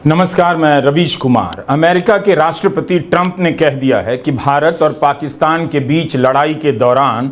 नमस्कार, मैं रवीश कुमार। अमेरिका के राष्ट्रपति ट्रंप ने कह दिया है कि भारत और पाकिस्तान के बीच लड़ाई के दौरान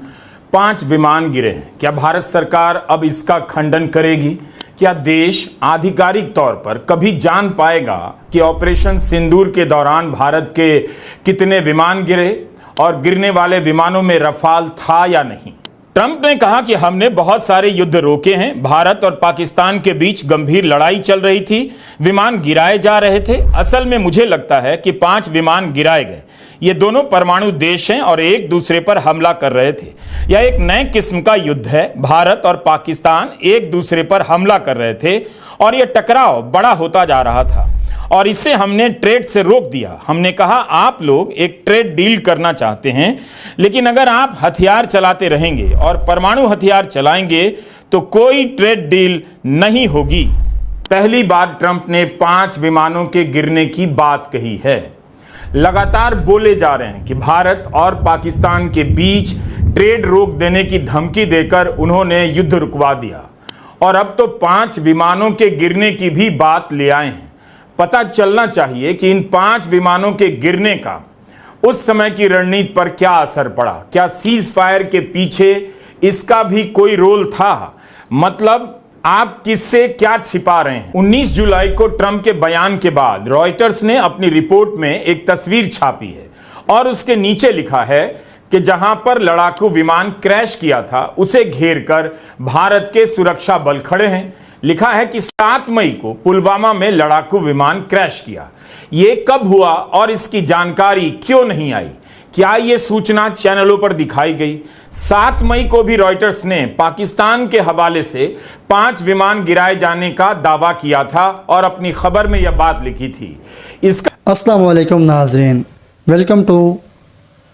5 विमान गिरे हैं। क्या भारत सरकार अब इसका खंडन करेगी? क्या देश आधिकारिक तौर पर कभी जान पाएगा कि ऑपरेशन सिंदूर के दौरान भारत के कितने विमान गिरे और गिरने वाले विमानों में रफाल था या नहीं? ट्रंप ने कहा कि हमने बहुत सारे युद्ध रोके हैं। भारत और पाकिस्तान के बीच गंभीर लड़ाई चल रही थी, विमान गिराए जा रहे थे। असल में मुझे लगता है कि 5 विमान गिराए गए। ये दोनों परमाणु देश हैं और एक दूसरे पर हमला कर रहे थे। यह एक नए किस्म का युद्ध है। भारत और पाकिस्तान एक दूसरे पर हमला कर रहे थे और यह टकराव बड़ा होता जा रहा था और इसे हमने ट्रेड से रोक दिया। हमने कहा आप लोग एक ट्रेड डील करना चाहते हैं, लेकिन अगर आप हथियार चलाते रहेंगे और परमाणु हथियार चलाएंगे तो कोई ट्रेड डील नहीं होगी। पहली बार ट्रंप ने 5 विमानों के गिरने की बात कही है। लगातार बोले जा रहे हैं कि भारत और पाकिस्तान के बीच ट्रेड रोक देने की धमकी देकर उन्होंने युद्ध रुकवा दिया और अब तो 5 विमानों के गिरने की भी बात ले आए हैं। पता चलना चाहिए कि इन 5 विमानों के गिरने का उस समय की रणनीति पर क्या असर पड़ा। क्या सीज फायर के पीछे इसका भी कोई रोल था? मतलब आप किससे क्या छिपा रहे हैं? 19 जुलाई को ट्रंप के बयान के बाद रॉयटर्स ने अपनी रिपोर्ट में एक तस्वीर छापी है और उसके नीचे लिखा है कि जहां पर लड़ाकू विमान क्रैश किया था उसे घेरकर भारत के सुरक्षा बल खड़े हैं। लिखा है कि 7 मई को पुलवामा में लड़ाकू विमान क्रैश किया। यह कब हुआ और इसकी जानकारी क्यों नहीं आई? क्या यह सूचना चैनलों पर दिखाई गई? 7 मई को भी रॉयटर्स ने पाकिस्तान के हवाले से 5 विमान गिराए जाने का दावा किया था और अपनी खबर में यह बात लिखी थी। इसका अस्सलाम वालेकुम नाज़रीन, वेलकम टू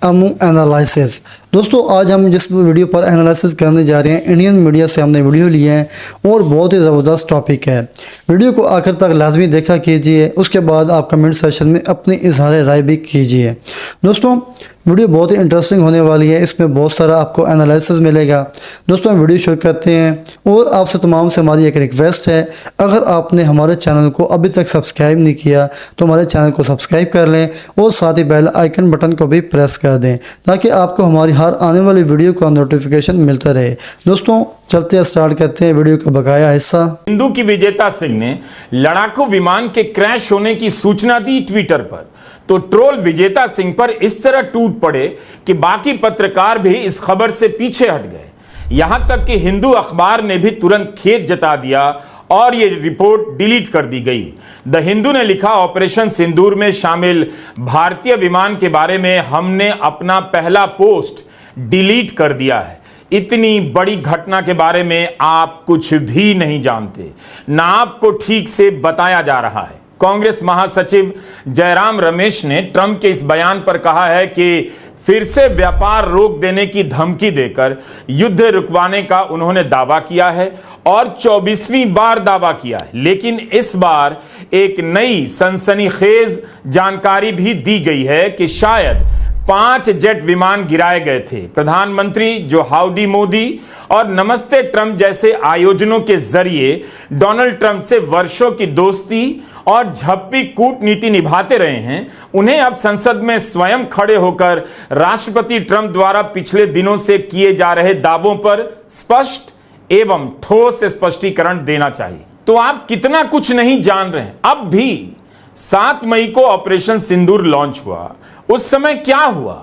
अमू एनालिसिस। दोस्तों, आज हम जिस वीडियो पर एनालिसिस करने जा रहे हैं, इंडियन मीडिया से हमने वीडियो लिया है और बहुत ही ज़बरदस्त टॉपिक है। वीडियो को आखिर तक लाजमी देखा कीजिए, उसके बाद आप कमेंट सेक्शन में अपनी इजहार राय भी कीजिए। दोस्तों, वीडियो बहुत ही इंटरेस्टिंग होने वाली है, इसमें बहुत सारा आपको एनालिसिस मिलेगा। दोस्तों, हम वीडियो शुरू करते हैं और आपसे तमाम से हमारी एक रिक्वेस्ट है, अगर आपने हमारे चैनल को अभी तक सब्सक्राइब नहीं किया तो हमारे चैनल को सब्सक्राइब कर लें और साथ ही बेल आइकन बटन को भी प्रेस कर दें ताकि आपको हमारी हर आने वाली वीडियो का नोटिफिकेशन मिलता रहे। दोस्तों, चलते स्टार्ट करते हैं वीडियो का बकाया हिस्सा। हिंदू की विजेता सिंह ने लड़ाकू विमान के क्रैश होने की सूचना दी ट्विटर पर, तो ट्रोल विजेता सिंह पर इस तरह टूट पड़े कि बाकी पत्रकार भी इस खबर से पीछे हट गए। यहां तक कि हिंदू अखबार ने भी तुरंत खेद जता दिया और यह रिपोर्ट डिलीट कर दी गई। द हिंदू ने लिखा, ऑपरेशन सिंदूर में शामिल भारतीय विमान के बारे में हमने अपना पहला पोस्ट डिलीट कर दिया है। इतनी बड़ी घटना के बारे में आप कुछ भी नहीं जानते, ना आपको ठीक से बताया जा रहा है। कांग्रेस महासचिव जयराम रमेश ने ट्रंप के इस बयान पर कहा है कि फिर से व्यापार रोक देने की धमकी देकर युद्ध रुकवाने का उन्होंने दावा किया है और 24वीं बार दावा किया है। लेकिन इस बार एक नई सनसनीखेज जानकारी भी दी गई है कि शायद 5 जेट विमान गिराए गए थे। प्रधानमंत्री जो हाउडी मोदी और नमस्ते ट्रंप जैसे आयोजनों के जरिए डोनाल्ड ट्रंप से वर्षों की दोस्ती और झप्पी कूटनीति निभाते रहे हैं, उन्हें अब संसद में स्वयं खड़े होकर राष्ट्रपति ट्रंप द्वारा पिछले दिनों से किए जा रहे दावों पर स्पष्ट एवं ठोस स्पष्टीकरण देना चाहिए। तो आप कितना कुछ नहीं जान रहे हैं। अब भी 7 मई को ऑपरेशन सिंदूर लॉन्च हुआ, उस समय क्या हुआ?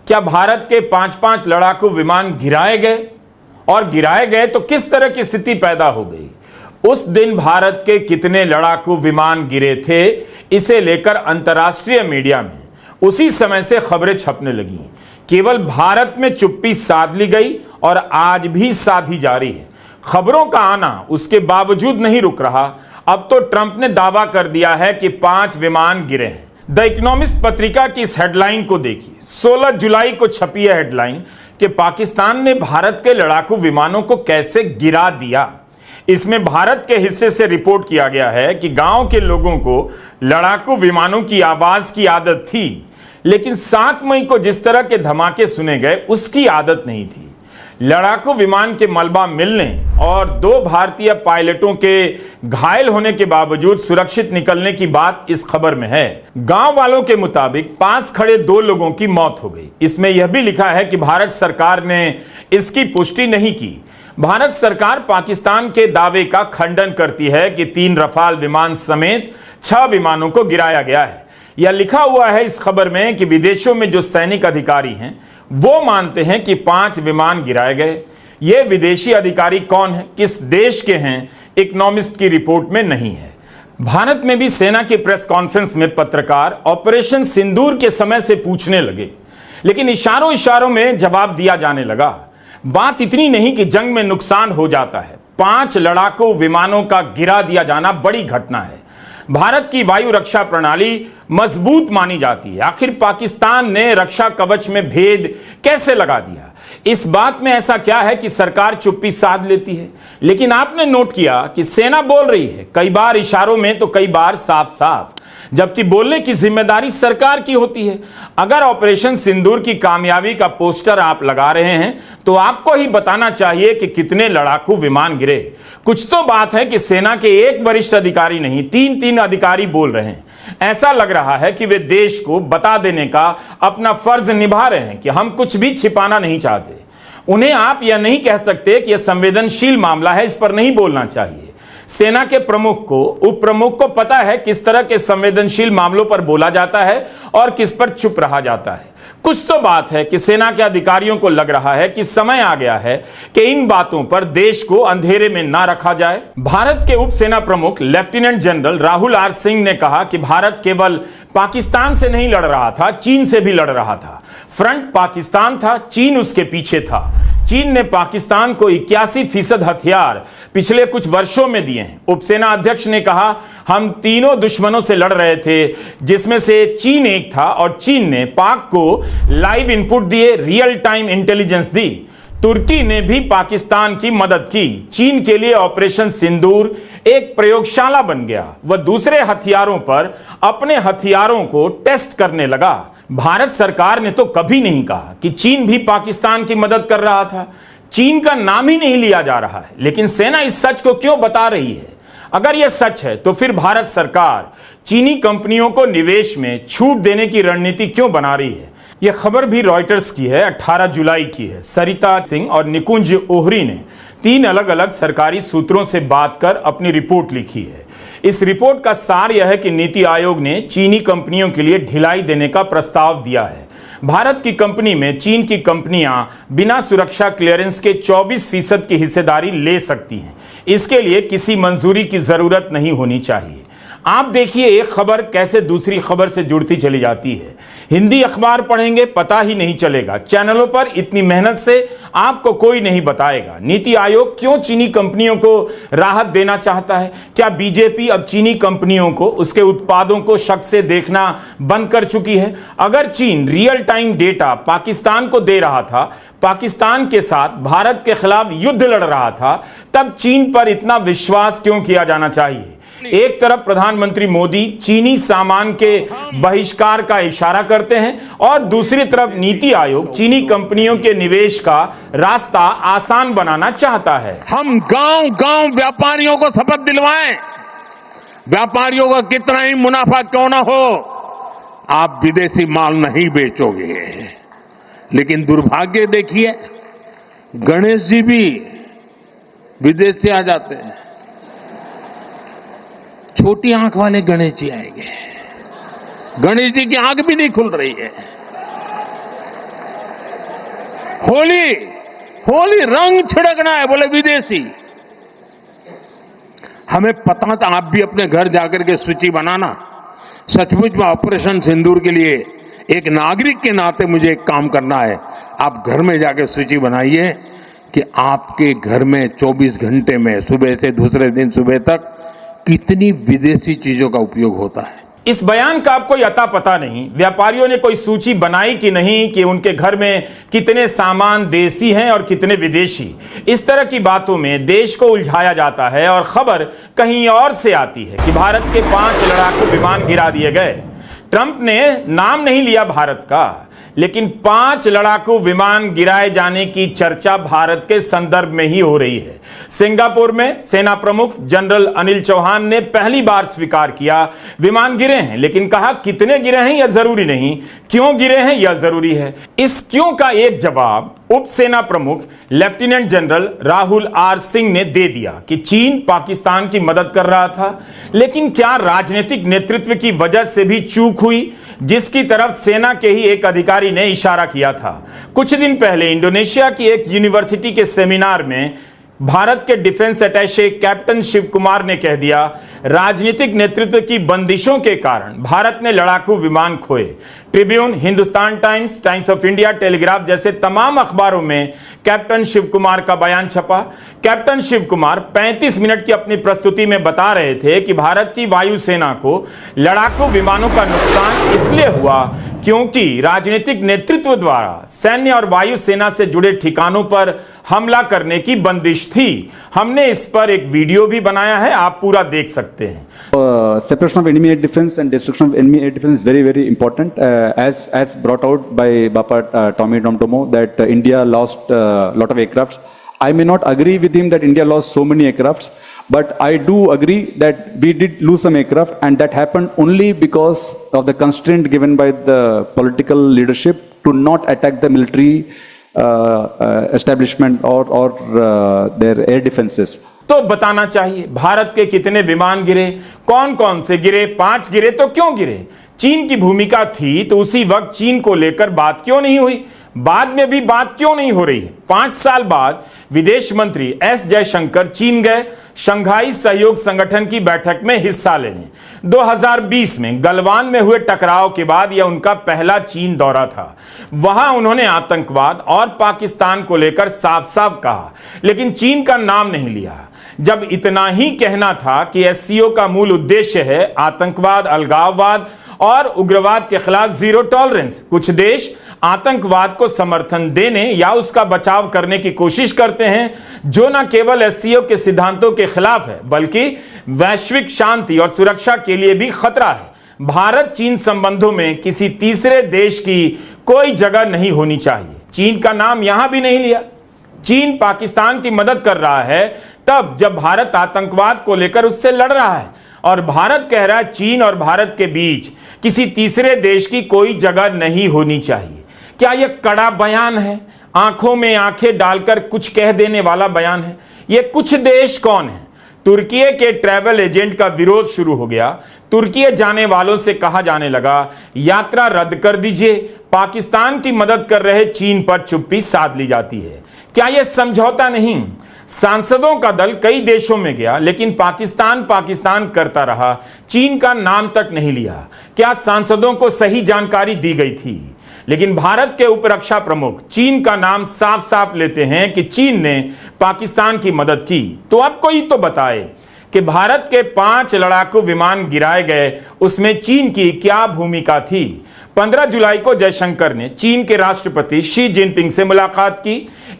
क्या भारत के 5-5 लड़ाकू विमान गिराए गए? और गिराए गए तो किस तरह की स्थिति पैदा हो गई? उस दिन भारत के कितने लड़ाकू विमान गिरे थे, इसे लेकर अंतर्राष्ट्रीय मीडिया में उसी समय से खबरें छपने लगी। केवल भारत में चुप्पी साध ली गई और आज भी साधी जा रही है। खबरों का आना उसके बावजूद नहीं रुक रहा। अब तो ट्रंप ने दावा कर दिया है कि 5 विमान गिरे हैं। द इकोनॉमिस्ट पत्रिका की इस हेडलाइन को देखिए। 16 जुलाई को छपी है हेडलाइन कि पाकिस्तान ने भारत के लड़ाकू विमानों को कैसे गिरा दिया। इसमें भारत के हिस्से से रिपोर्ट किया गया है कि गांव के लोगों को लड़ाकू विमानों की आवाज की आदत थी, लेकिन 7 मई को जिस तरह के धमाके सुने गए उसकी आदत नहीं थी। लड़ाकू विमान के मलबा मिलने और 2 भारतीय पायलटों के घायल होने के बावजूद सुरक्षित निकलने की बात इस खबर में है। गांव वालों के मुताबिक पास खड़े 2 लोगों की मौत हो गई। इसमें यह भी लिखा है कि भारत सरकार ने इसकी पुष्टि नहीं की। भारत सरकार पाकिस्तान के दावे का खंडन करती है कि 3 रफाल विमान समेत 6 विमानों को गिराया गया है। यह लिखा हुआ है इस खबर में कि विदेशों में जो सैनिक अधिकारी हैं वो मानते हैं कि 5 विमान गिराए गए। ये विदेशी अधिकारी कौन है, किस देश के हैं, इकोनॉमिस्ट की रिपोर्ट में नहीं है। भारत में भी सेना की प्रेस कॉन्फ्रेंस में पत्रकार ऑपरेशन सिंदूर के समय से पूछने लगे, लेकिन इशारों इशारों में जवाब दिया जाने लगा। बात इतनी नहीं कि जंग में नुकसान हो जाता है, 5 लड़ाकू विमानों का गिरा दिया जाना बड़ी घटना है। भारत की वायु रक्षा प्रणाली मजबूत मानी जाती है। आखिर पाकिस्तान ने रक्षा कवच में भेद कैसे लगा दिया? इस बात में ऐसा क्या है कि सरकार चुप्पी साध लेती है? लेकिन आपने नोट किया कि सेना बोल रही है, कई बार इशारों में तो कई बार साफ साफ, जबकि बोलने की जिम्मेदारी सरकार की होती है। अगर ऑपरेशन सिंदूर की कामयाबी का पोस्टर आप लगा रहे हैं तो आपको ही बताना चाहिए कि कितने लड़ाकू विमान गिरे। कुछ तो बात है कि सेना के एक वरिष्ठ अधिकारी नहीं, 3 अधिकारी बोल रहे हैं। ऐसा लग रहा है कि वे देश को बता देने का अपना फर्ज निभा रहे हैं कि हम कुछ भी छिपाना नहीं चाहते। उन्हें आप यह नहीं कह सकते कि यह संवेदनशील मामला है, इस पर नहीं बोलना चाहिए। सेना के प्रमुख को, उप प्रमुख को पता है किस तरह के संवेदनशील मामलों पर बोला जाता है और किस पर चुप रहा जाता है। कुछ तो बात है कि सेना के अधिकारियों को लग रहा है कि समय आ गया है कि इन बातों पर देश को अंधेरे में ना रखा जाए। भारत के उप सेना प्रमुख lieutenant general Rahul R Singh ने कहा कि भारत केवल पाकिस्तान से नहीं लड़ रहा था, चीन से भी लड़ रहा था। फ्रंट पाकिस्तान था, चीन उसके पीछे था। चीन ने पाकिस्तान को 81% हथियार पिछले कुछ वर्षों में दिए हैं। उपसेना अध्यक्ष ने कहा, हम तीनों दुश्मनों से लड़ रहे थे, जिसमें से चीन एक था, और चीन ने पाक को लाइव इनपुट दिए, रियल टाइम इंटेलिजेंस दी। तुर्की ने भी पाकिस्तान की मदद की। चीन के लिए ऑपरेशन सिंदूर एक प्रयोगशाला बन गया। वह दूसरे हथियारों पर अपने हथियारों को टेस्ट करने लगा। भारत सरकार ने तो कभी नहीं कहा कि चीन भी पाकिस्तान की मदद कर रहा था। चीन का नाम ही नहीं लिया जा रहा है। लेकिन सेना इस सच को क्यों बता रही है? अगर यह सच है तो फिर भारत सरकार चीनी कंपनियों को निवेश में छूट देने की रणनीति क्यों बना रही है? यह खबर भी रॉयटर्स की है, 18 जुलाई की है। सरिता सिंह और निकुंज ओहरी ने 3 अलग अलग सरकारी सूत्रों से बात कर अपनी रिपोर्ट लिखी है। इस रिपोर्ट का सार यह है कि नीति आयोग ने चीनी कंपनियों के लिए ढिलाई देने का प्रस्ताव दिया है। भारत की कंपनी में चीन की कंपनियां बिना सुरक्षा क्लियरेंस के 24% की हिस्सेदारी ले सकती हैं। इसके लिए किसी मंजूरी की जरूरत नहीं होनी चाहिए। आप देखिए एक खबर कैसे दूसरी खबर से जुड़ती चली जाती है। हिंदी अखबार पढ़ेंगे पता ही नहीं चलेगा। चैनलों पर इतनी मेहनत से आपको कोई नहीं बताएगा। नीति आयोग क्यों चीनी कंपनियों को राहत देना चाहता है? क्या बीजेपी अब चीनी कंपनियों को, उसके उत्पादों को शक से देखना बंद कर चुकी है? अगर चीन रियल टाइम डेटा पाकिस्तान को दे रहा था, पाकिस्तान के साथ भारत के खिलाफ युद्ध लड़ रहा था, तब चीन पर इतना विश्वास क्यों किया जाना चाहिए? एक तरफ प्रधानमंत्री मोदी चीनी सामान के बहिष्कार का इशारा करते हैं और दूसरी तरफ नीति आयोग चीनी कंपनियों के निवेश का रास्ता आसान बनाना चाहता है। हम गांव-गांव व्यापारियों को शपथ दिलवाएं, व्यापारियों का कितना ही मुनाफा क्यों ना हो, आप विदेशी माल नहीं बेचोगे। लेकिन दुर्भाग्य देखिए, गणेश जी भी विदेश से आ जाते हैं। छोटी आंख वाले गणेश जी आएंगे, गणेश जी की आंख भी नहीं खुल रही है। होली रंग छिड़कना है, बोले विदेशी। हमें पता था, आप भी अपने घर जाकर के सूची बनाना। सचमुच में ऑपरेशन सिंदूर के लिए एक नागरिक के नाते मुझे एक काम करना है। आप घर में जाकर सूची बनाइए कि आपके घर में 24 घंटे में सुबह से दूसरे दिन सुबह तक कितनी विदेशी चीजों का उपयोग होता है। इस बयान का आपको अता पता नहीं। व्यापारियों ने कोई सूची बनाई कि नहीं कि उनके घर में कितने सामान देसी हैं और कितने विदेशी। इस तरह की बातों में देश को उलझाया जाता है और खबर कहीं और से आती है कि भारत के 5 लड़ाकू विमान गिरा दिए गए। ट्रंप ने नाम नहीं लिया भारत का, लेकिन 5 लड़ाकू विमान गिराए जाने की चर्चा भारत के संदर्भ में ही हो रही है। सिंगापुर में सेना प्रमुख जनरल अनिल चौहान ने पहली बार स्वीकार किया विमान गिरे हैं, लेकिन कहा कितने गिरे हैं यह जरूरी नहीं, क्यों गिरे हैं यह जरूरी है। इस क्यों का एक जवाब उप सेना प्रमुख lieutenant general Rahul R Singh ने दे दिया कि चीन पाकिस्तान की मदद कर रहा था। लेकिन क्या राजनीतिक नेतृत्व की वजह से भी चूक हुई, जिसकी तरफ सेना के ही एक अधिकारी ने इशारा किया था। कुछ दिन पहले इंडोनेशिया की एक यूनिवर्सिटी के सेमिनार में भारत के defence attache captain Shiv Kumar ने कह दिया, राजनीतिक नेतृत्व की बंदिशों के कारण भारत ने लड़ाकू विमान खोए। Tribune, Hindustan times, times of India, telegraph जैसे तमाम अखबारों में कैप्टन शिव कुमार का बयान छपा। कैप्टन शिव कुमार 35 मिनट की अपनी प्रस्तुति में बता रहे थे कि भारत की वायुसेना को लड़ाकू विमानों का नुकसान इसलिए हुआ क्योंकि राजनीतिक नेतृत्व द्वारा सैन्य और वायुसेना से जुड़े ठिकानों पर हमला करने की बंदिश थी। हमने इस पर एक वीडियो भी बनाया है, आप पूरा देख सकते हैं। Separation of enemy air defense and destruction of enemy air defense is very, very important. As brought out by Bapa Tommy Domtomo, that India lost a lot of aircrafts. I may not agree with him that India lost so many aircrafts, but I do agree that we did lose some aircraft, and that happened only because of the constraint given by the political leadership to not attack the military establishment or their air defenses. तो बताना चाहिए भारत के कितने विमान गिरे, कौन कौन से गिरे, 5 गिरे तो क्यों गिरे। चीन की भूमिका थी तो उसी वक्त चीन को लेकर बात क्यों नहीं हुई, बाद में भी बात क्यों नहीं हो रही है। 5 साल बाद विदेश मंत्री एस जयशंकर चीन गए शंघाई सहयोग संगठन की बैठक में हिस्सा लेने। 2020 में गलवान में हुए टकराव के बाद यह उनका पहला चीन दौरा था। वहां उन्होंने आतंकवाद और पाकिस्तान को लेकर साफ साफ कहा, लेकिन चीन का नाम नहीं लिया। जब इतना ही कहना था कि एससीओ का मूल उद्देश्य है आतंकवाद, अलगाववाद और उग्रवाद के खिलाफ जीरो टॉलरेंस, कुछ देश आतंकवाद को समर्थन देने या उसका बचाव करने की कोशिश करते हैं, जो न केवल एससीओ के सिद्धांतों के खिलाफ है बल्कि वैश्विक शांति और सुरक्षा के लिए भी खतरा है। भारत चीन संबंधों में किसी तीसरे देश की कोई जगह नहीं होनी चाहिए। चीन का नाम यहां भी नहीं लिया। चीन पाकिस्तान की मदद कर रहा है तब जब भारत आतंकवाद को लेकर उससे लड़ रहा है, और भारत कह रहा है चीन और भारत के बीच किसी तीसरे देश की कोई जगह नहीं होनी चाहिए। क्या यह कड़ा बयान है, आंखों में आंखें डालकर कुछ कह देने वाला बयान है? ये कुछ देश कौन है? तुर्की के ट्रैवल एजेंट का विरोध शुरू हो गया। तुर्की जाने वालों से कहा जाने लगा यात्रा रद्द कर दीजिए। पाकिस्तान की मदद कर रहे चीन पर चुप्पी साध ली जाती है। क्या यह समझौता नहीं? सांसदों का दल कई देशों में गया, लेकिन पाकिस्तान करता रहा, चीन का नाम तक नहीं लिया। क्या सांसदों को सही जानकारी दी गई थी? लेकिन भारत के उपरक्षा प्रमुख चीन का नाम साफ साफ लेते हैं कि चीन ने पाकिस्तान की मदद की। तो अब कोई तो बताए कि भारत के 5 लड़ाकू विमान गिराए गए, उसमें चीन की क्या भूमिका थी। 15 जुलाई को जयशंकर ने चीन के राष्ट्रपति शी जिनपिंग से मुलाकात की।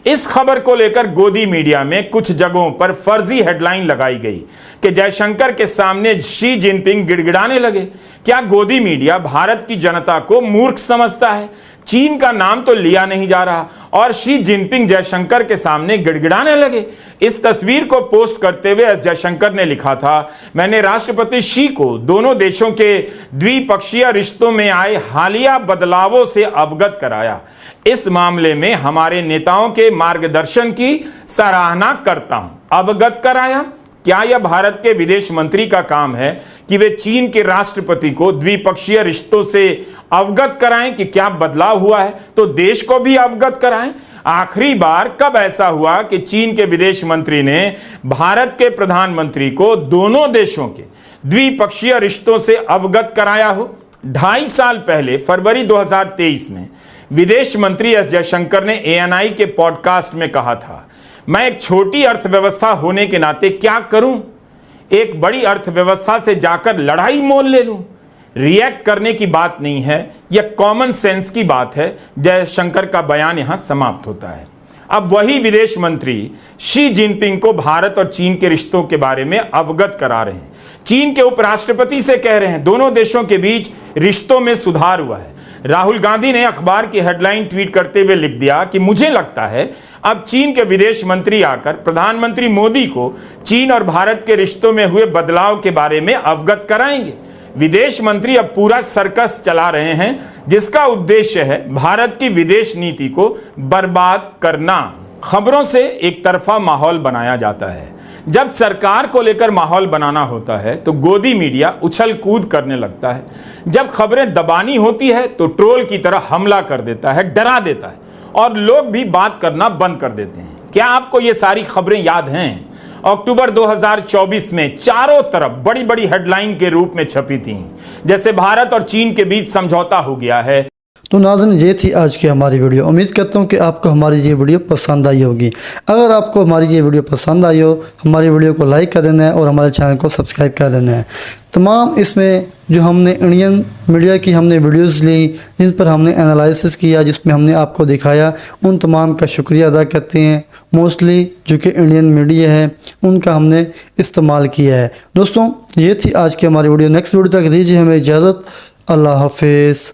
इस खबर को लेकर गोदी मीडिया में कुछ जगहों पर फर्जी हेडलाइन लगाई गई कि जयशंकर के सामने शी जिनपिंग गिड़गिड़ाने लगे। क्या गोदी मीडिया भारत की जनता को मूर्ख समझता है? चीन का नाम तो लिया नहीं जा रहा और शी जिनपिंग जयशंकर के सामने गिड़गिड़ाने लगे। इस तस्वीर को पोस्ट करते हुए एस जयशंकर ने लिखा था, मैंने राष्ट्रपति शी को दोनों देशों के द्विपक्षीय रिश्तों में आए हालिया बदलावों से अवगत कराया। इस मामले में हमारे नेताओं के मार्गदर्शन की सराहना करता हूं। अवगत कराया? क्या यह भारत के विदेश मंत्री का काम है कि वे चीन के राष्ट्रपति को द्विपक्षीय रिश्तों से अवगत कराएं कि क्या बदलाव हुआ है, तो देश को भी अवगत कराएं? आखिरी बार कब ऐसा हुआ कि चीन के विदेश मंत्री ने भारत के प्रधानमंत्री को दोनों देशों के द्विपक्षीय रिश्तों से अवगत कराया हो? 2.5 साल पहले फरवरी 2023 में विदेश मंत्री एस जयशंकर ने ANI के पॉडकास्ट में कहा था, मैं एक छोटी अर्थव्यवस्था होने के नाते क्या करूं? एक बड़ी अर्थव्यवस्था से जाकर लड़ाई मोल ले लूं? रिएक्ट करने की बात नहीं है, यह कॉमन सेंस की बात है। जयशंकर का बयान यहां समाप्त होता है। अब वही विदेश मंत्री शी जिनपिंग को भारत और चीन के रिश्तों के बारे में अवगत करा रहे हैं। चीन के उपराष्ट्रपति से कह रहे हैं दोनों देशों के बीच रिश्तों में सुधार हुआ है। राहुल गांधी ने अखबार की हेडलाइन ट्वीट करते हुए लिख दिया कि मुझे लगता है अब चीन के विदेश मंत्री आकर प्रधानमंत्री मोदी को चीन और भारत के रिश्तों में हुए बदलाव के बारे में अवगत कराएंगे। विदेश मंत्री अब पूरा सर्कस चला रहे हैं जिसका उद्देश्य है भारत की विदेश नीति को बर्बाद करना। खबरों से एक तरफा माहौल बनाया जाता है। जब सरकार को लेकर माहौल बनाना होता है तो गोदी मीडिया उछल कूद करने लगता है। जब खबरें दबानी होती है तो ट्रोल की तरह हमला कर देता है, डरा देता है और लोग भी बात करना बंद कर देते हैं। क्या आपको ये सारी खबरें याद हैं? अक्टूबर 2024 में चारों तरफ बड़ी बड़ी हेडलाइन के रूप में छपी थी, जैसे भारत और चीन के बीच समझौता हो गया है। तो नाज़रीन, ये थी आज की हमारी वीडियो। उम्मीद करता हूँ कि आपको हमारी ये वीडियो पसंद आई होगी। अगर आपको हमारी ये वीडियो पसंद आई हो, हमारी वीडियो को लाइक कर देना है और हमारे चैनल को सब्सक्राइब कर देना है। तमाम इसमें जो हमने इंडियन मीडिया की हमने वीडियोस ली, जिन पर हमने एनालिसिस किया, जिसमें हमने आपको दिखाया, उन तमाम का शुक्रिया अदा करते हैं। मोस्टली जो कि इंडियन मीडिया है उनका हमने इस्तेमाल किया है। दोस्तों, ये थी आज की हमारी वीडियो। नेक्स्ट वीडियो तक दीजिए हमें इजाज़त। अल्लाह हाफिज़।